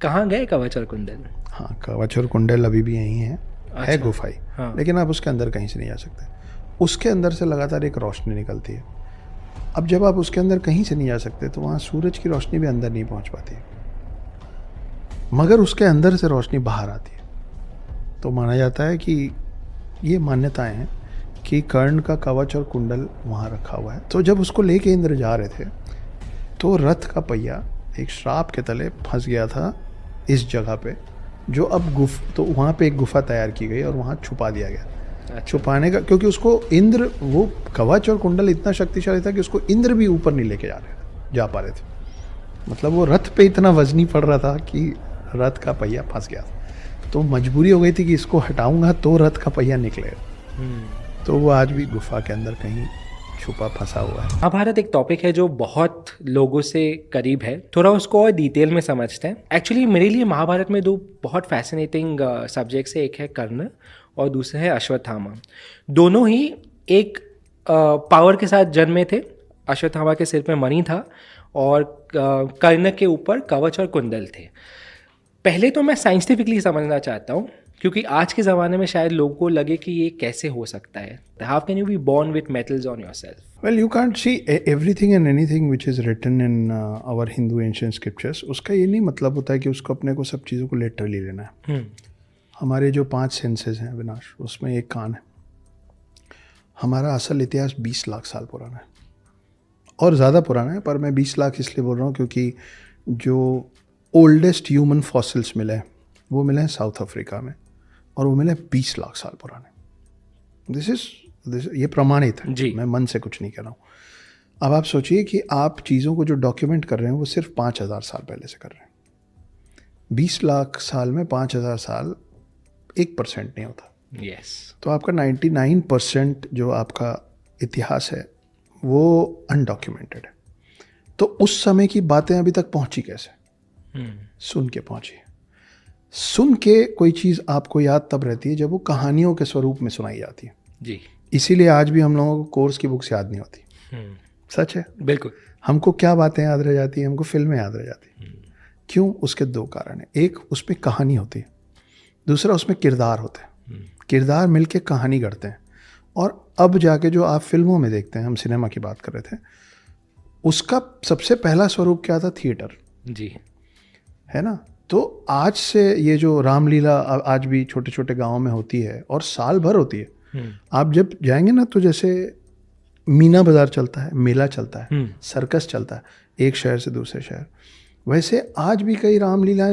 कहाँ गए कवच और कुंडल? हाँ, कवच और कुंडल अभी भी यहीं है। अच्छा। है गुफाई। हाँ। लेकिन आप उसके अंदर कहीं से नहीं जा सकते। उसके अंदर से लगातार एक रोशनी निकलती है। अब जब आप उसके अंदर कहीं से नहीं जा सकते तो वहाँ सूरज की रोशनी भी अंदर नहीं पहुँच पाती, मगर उसके अंदर से रोशनी बाहर आती है। तो माना जाता है कि ये मान्यताएं हैं कि कर्ण का कवच और कुंडल वहाँ रखा हुआ है। तो जब उसको लेके इंद्र जा रहे थे तो रथ का पहिया एक श्राप के तले फंस गया था इस जगह पे, जो अब तो वहाँ पे एक गुफा तैयार की गई और वहाँ छुपा दिया गया। अच्छा। छुपाने का, क्योंकि उसको इंद्र, वो कवच और कुंडल इतना शक्तिशाली था कि उसको इंद्र भी ऊपर नहीं लेके जा पा रहे थे। मतलब वो रथ पे इतना वजनी पड़ रहा था कि रथ का पहिया फंस गया। तो मजबूरी हो गई थी कि इसको हटाऊंगा तो रथ का पहिया निकलेगा। तो वो आज भी गुफा के अंदर कहीं छुपा फंसा हुआ है। महाभारत एक टॉपिक है जो बहुत लोगों से करीब है, थोड़ा उसको और डिटेल में समझते हैं। एक्चुअली मेरे लिए महाभारत में दो बहुत फैसिनेटिंग सब्जेक्ट्स है, एक है कर्ण और दूसरा है अश्वत्थामा। दोनों ही एक पावर के साथ जन्मे थे। अश्वत्थामा के सिर पे मणि था और कर्ण के ऊपर कवच और कुंडल थे। पहले तो मैं साइंटिफिकली समझना चाहता हूँ, क्योंकि आज के ज़माने में शायद लोगों को लगे कि ये कैसे हो सकता है। How can you be born with metals on yourself? Well, you can't see everything and anything which is written in our Hindu ancient scriptures. उसका ये नहीं मतलब होता है कि उसको अपने को सब चीज़ों को लिटरली लेना है। हमारे जो 5 सेंसेस हैं विनाश, उसमें एक कान है। हमारा असल इतिहास 20 लाख साल पुराना है और ज़्यादा पुराना है, पर मैं 20 लाख इसलिए बोल रहा हूँ क्योंकि जो ओल्डेस्ट ह्यूमन फॉसिल्स मिले हैं वो मिले हैं साउथ अफ्रीका में, और वो मिले 20 लाख साल पुराने। दिस ये प्रमाणित है जी। मैं मन से कुछ नहीं कह रहा हूँ। अब आप सोचिए कि आप चीज़ों को जो डॉक्यूमेंट कर रहे हैं वो सिर्फ 5000 साल पहले से कर रहे हैं। 20 लाख साल में 5000 साल 1% नहीं होता। यस। तो आपका 99% जो आपका इतिहास है वो अनडॉक्यूमेंटेड है। तो उस समय की बातें अभी तक पहुंची कैसे? सुन के पहुंची। सुन के कोई चीज़ आपको याद तब रहती है जब वो कहानियों के स्वरूप में सुनाई जाती है। जी। इसीलिए आज भी हम लोगों को कोर्स की बुक्स याद नहीं होती। सच है। बिल्कुल। हमको क्या बातें याद रह जाती हैं? हमको फिल्में याद रह जाती हैं। क्यों? उसके 2 कारण हैं। एक, उसमें कहानी होती है। दूसरा, उसमें किरदार होते हैं। किरदार मिलके कहानी गढ़ते हैं। और अब जाके जो आप फिल्मों में देखते हैं, हम सिनेमा की बात कर रहे थे, उसका सबसे पहला स्वरूप क्या था? थिएटर। जी। है ना? तो आज से ये जो रामलीला आज भी छोटे छोटे गाँव में होती है और साल भर होती है। आप जब जाएंगे ना तो जैसे मीना बाजार चलता है, मेला चलता है, सर्कस चलता है एक शहर से दूसरे शहर, वैसे आज भी कई रामलीलाएं